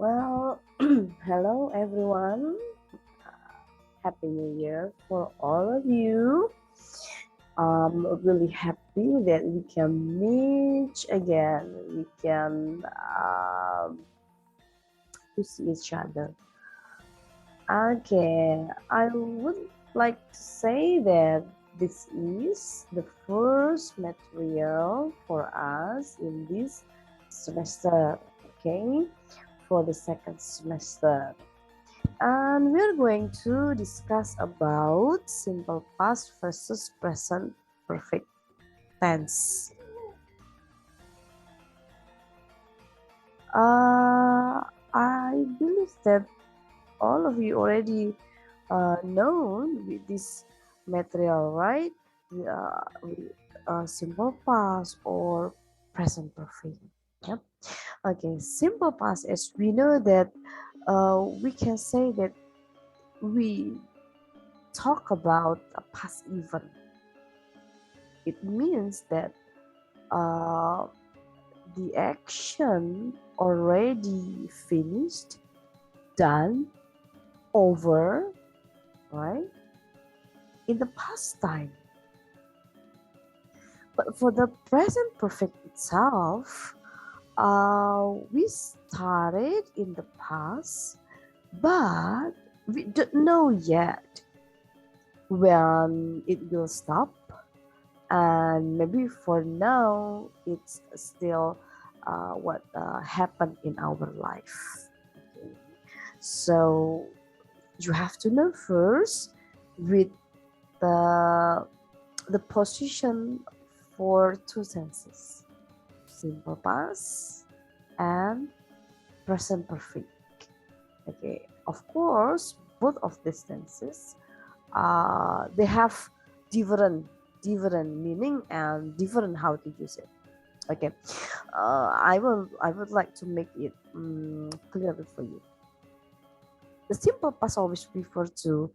Well, hello everyone. Happy New Year for all of you. I'm really happy that we can meet again. We can to see each other. Okay, I would like to say that this is the first material for us in this semester. Okay, for the second semester. And we're going to discuss about simple past versus present perfect tense. I believe that all of you already know with this material, right? Simple past or present perfect. Yep. Okay, simple past, as we know that we can say that we talk about a past event. It means that uh, the action already finished, done, over, right? In the past time. But for the present perfect itself, we started in the past, but we don't know yet when it will stop, and maybe for now it's still what happened in our life. Okay. So you have to know first with the the position for two senses: simple past and present perfect. Okay, of course both of these tenses they have different meaning and different how to use it. Okay, I would like to make it clearer for you. The simple past always refer to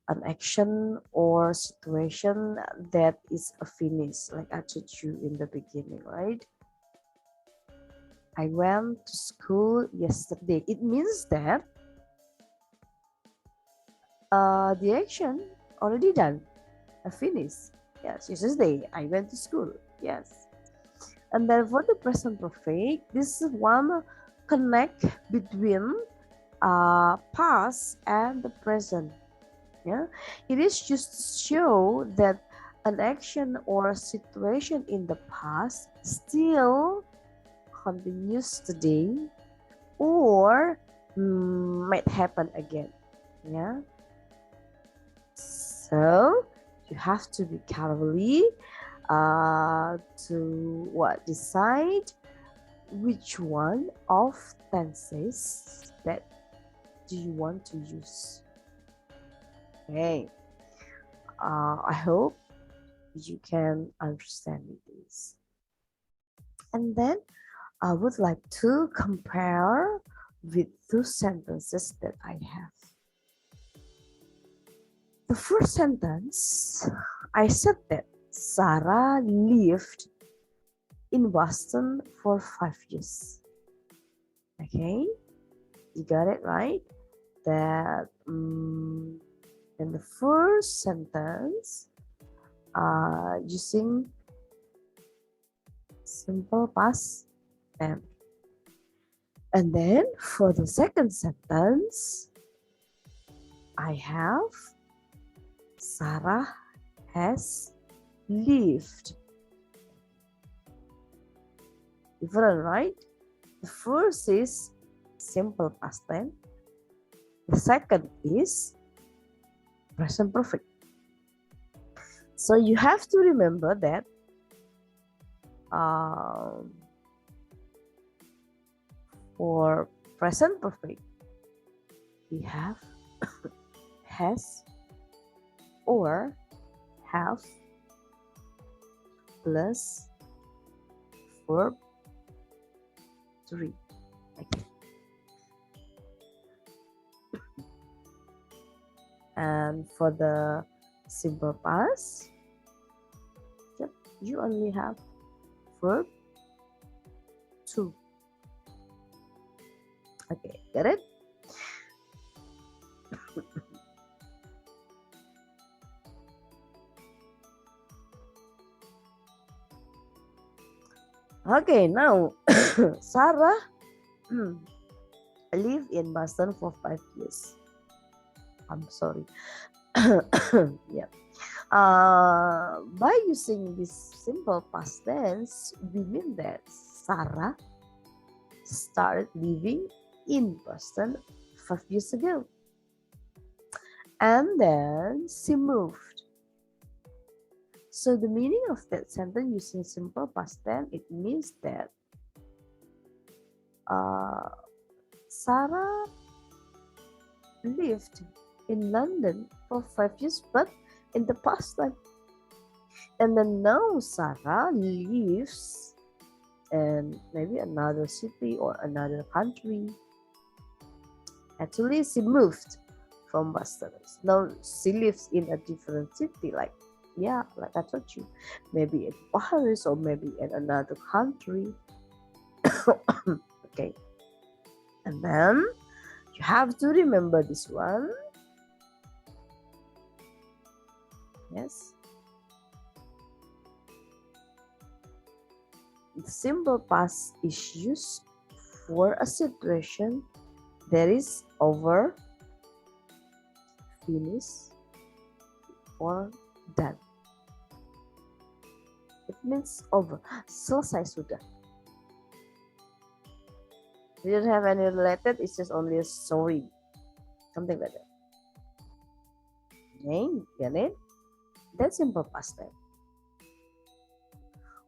an action or situation that is a finish, like I told you in the beginning, right? I went to school yesterday. It means that the action already done, a finish. Yes, yesterday I went to school. Yes. And then for the present perfect, this is one connect between past and the present. Yeah, it is just to show that an action or a situation in the past still continues today or might happen again. Yeah, so you have to be carefully to what decide which one of tenses that do you want to use. Okay, I hope you can understand this. And then I would like to compare with two sentences that I have. The first sentence, I said that Sarah lived in Boston for 5 years. Okay, you got it right. That in the first sentence, using simple past tense. And then for the second sentence, I have Sarah has lived. Different, right? The first is simple past tense. The second is present perfect. So you have to remember that for present perfect, we have has or have plus verb 3. Okay. And for the simple past, yep, you only have verb 2. Okay, get it? Okay, now Sarah lived in Boston for 5 years. I'm sorry. Yeah. By using this simple past tense, we mean that Sarah started living in Boston 5 years ago. And then she moved. So the meaning of that sentence using simple past tense, it means that Sarah lived in London for 5 years, but in the past time. And then now Sarah lives in maybe another city or another country. Actually, she moved from Boston. Now she lives in a different city, like I told you, maybe in Paris or maybe in another country. Okay, and then you have to remember this one. Yes. The simple past is used for a situation that is over, finished, or done. It means over. Selesai sudah. We don't have any related, it's just only a story. Something like that. Okay, get it? That's simple past tense.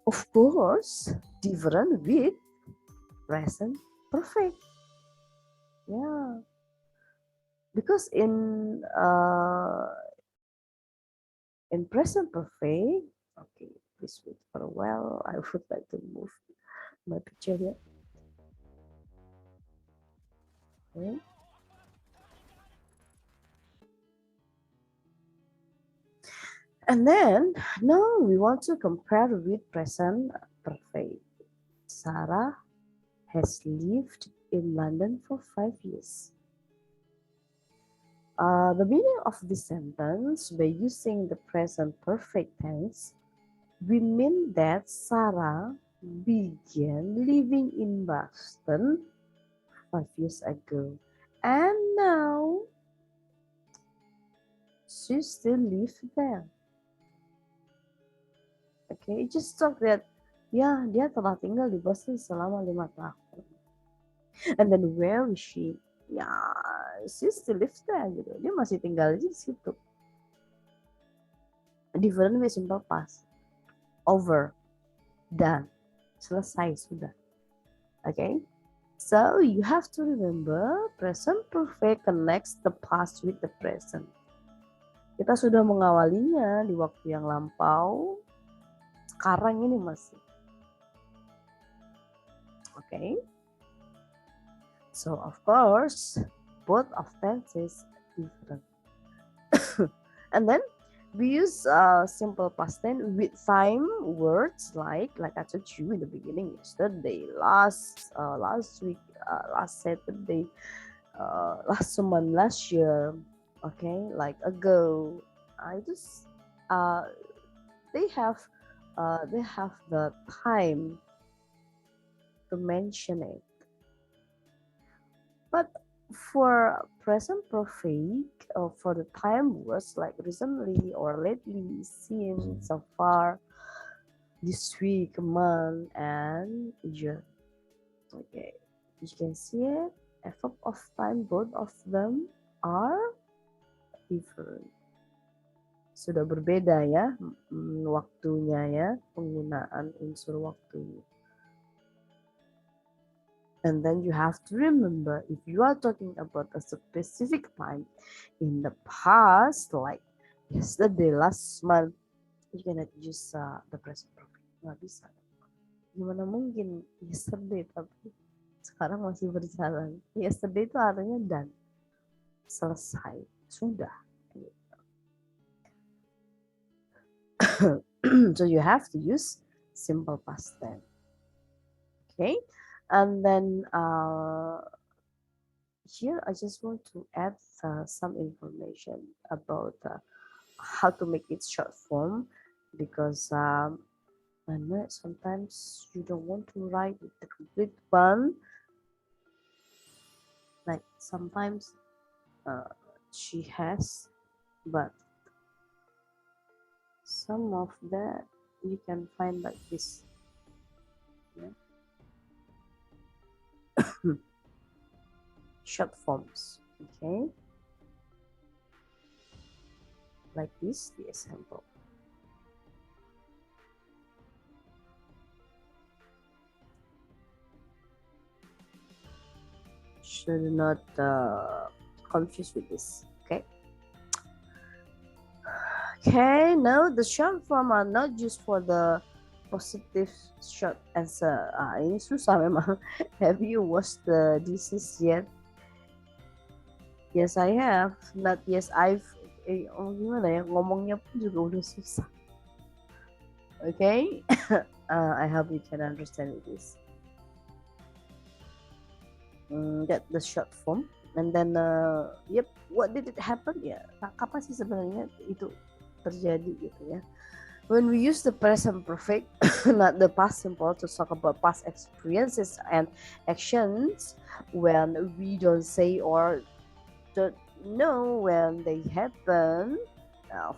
Of course, different with present perfect. Yeah. Because in present perfect, okay, please wait for a while. I would like to move my picture here. Okay. And then now we want to compare with present perfect. Sarah has lived in London for 5 years. The meaning of this sentence, by using the present perfect tense, we mean that Sarah began living in Boston 5 years ago, and now she still lives there. Okay, it just talk that dia telah tinggal di Boston selama 5 tahun. And then where is she? Ya, she still lives there gitu. Dia masih tinggal di situ. Different with simple past. Over, done, selesai sudah. Okay, so you have to remember present perfect connects the past with the present. Kita sudah mengawalinya di waktu yang lampau, sekarang ini masih. Okay, so of course both of tenses different. And then we use simple past tense with time words like I told you in the beginning, yesterday, last week, last Saturday, last month, last year. Okay, like ago. I just they have the time to mention it. But for present perfect, for the time words like recently or lately, seen, so far, this week, month, and year. Okay, you can see it. Effect of time, both of them are different. Sudah berbeda ya waktunya ya, penggunaan unsur waktunya. And then you have to remember, if you are talking about a specific time in the past, like yesterday, last month, you cannot use the present perfect. Nggak bisa. Gimana mungkin yesterday tapi sekarang masih berjalan. Yesterday itu artinya done, selesai, sudah. So you have to use simple past tense. Okay, and then here I just want to add some information about how to make it short form, because I know sometimes you don't want to write the complete one. Like sometimes she has, but some of that you can find like this. Yeah. Short forms. Okay, like this, the example. Should not confuse with this. Okay. Okay, now the short form are not used for the positive short answer. Ini susah memang. Have you watched the This yet? Yes, I have. Not yes, I've. Gimana ya, ngomongnya pun juga udah susah. Okay, I hope you can understand this. That the short form. And then, yep, what did it happen? Ya, kapan sih sebenarnya itu terjadi gitu ya? When we use the present perfect, not the past simple, to talk about past experiences and actions, when we don't say or don't know when they happen.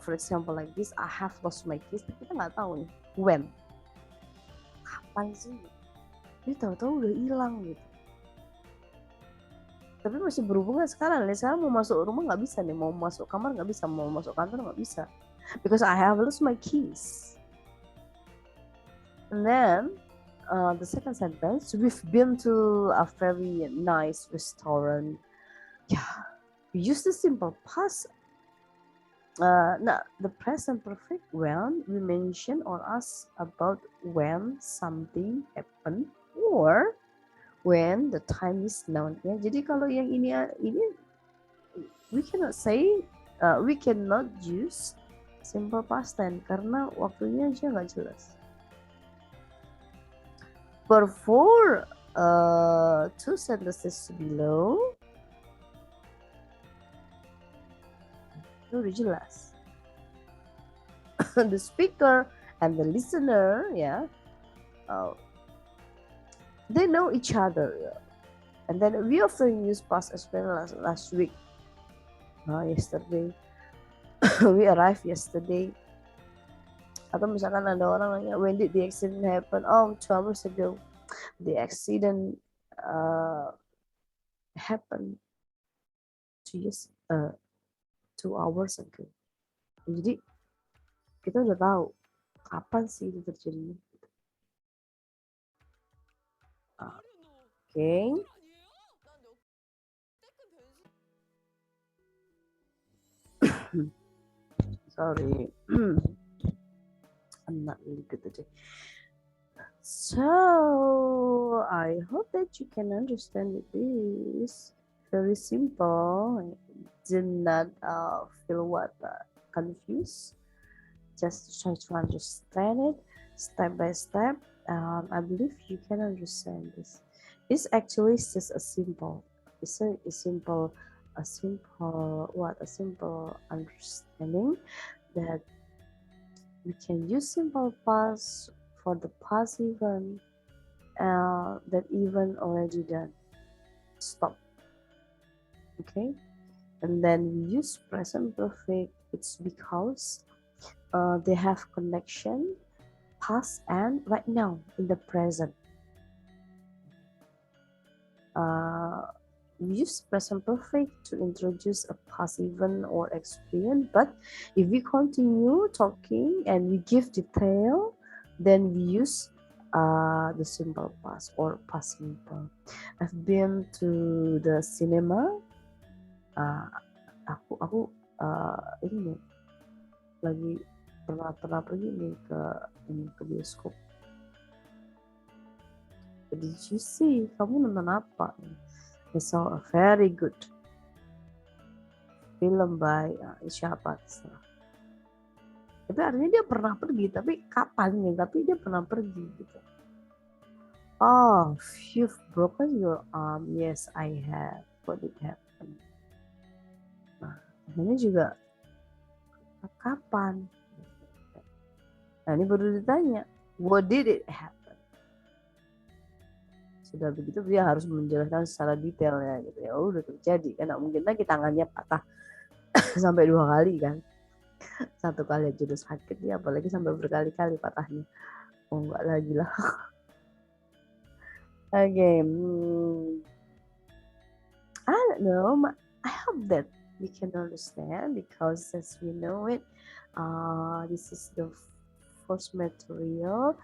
For example, like this, I have lost my keys. Tapi kita nggak tahu nih when, kapan sih? Dia tahu-tahu udah hilang gitu. Tapi masih berhubungan sekarang nih. Sekarang mau masuk rumah nggak bisa nih, mau masuk kamar nggak bisa, mau masuk kantor nggak bisa, because I have lost my keys. And then the second sentence, we've been to a very nice restaurant. Yeah, we use the simple past. Now the present perfect when we mention or ask about when something happened or when the time is known. Ya, jadi kalau yang ini we cannot say, we cannot use simple past tense karena waktunya aja nggak jelas. But for two sentences below, itu udah jelas. The speaker and the listener, yeah, they know each other. Yeah. And then we often use past as well as last week. Yesterday. We arrived yesterday. Atau misalkan ada orang nanya, when did the accident happen? Oh, 2 hours ago. The accident happened 2 hours ago. Jadi kita udah tahu kapan sih itu terjadi. Okay. Sorry. I'm not really good today. So I hope that you can understand this. Very simple. Do not feel confused. Just try to understand it step by step. I believe you can understand this. It's actually just a simple understanding that we can use simple past for the past event that event already done. Stop. Okay, and then we use present perfect. It's because they have connection past and right now in the present. We use present perfect to introduce a past event or experience, but if we continue talking and we give detail, then we use the simple past or past simple. I've been to the cinema. Aku ini lagi pernah pergi nih ke bioskop. Did you see? Kamu nonton apa? I saw a very good film by siapa? Tapi artinya dia pernah pergi, tapi kapan nih? Tapi dia pernah pergi gitu. Oh, you've broken your arm. Yes, I have. what did happen. Nah, ini juga kapan. Nah, ini baru ditanya, what did it happen? Sudah begitu dia harus menjelaskan secara detail ya gitu ya. Oh, udah terjadi kan, mungkin lagi tangannya patah sampai 2 kali kan. 1 kali aja udah sakit ya, apalagi sampai berkali-kali patahnya. Oh, enggak lagi lah. Okay. I don't know. I hope that we can understand, because as we know it, this is the first material,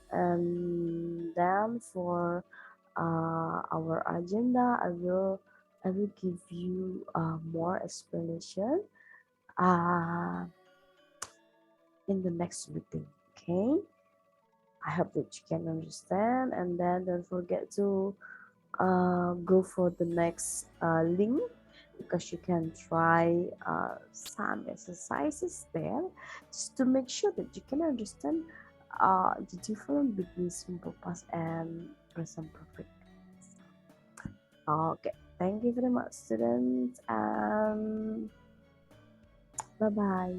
and then for our agenda, I will give you more explanation in the next meeting. Okay. I hope that you can understand, and then don't forget to go for the next link, because you can try some exercises there, just to make sure that you can understand the difference between simple past and present perfect. Okay, thank you very much, students, and bye bye.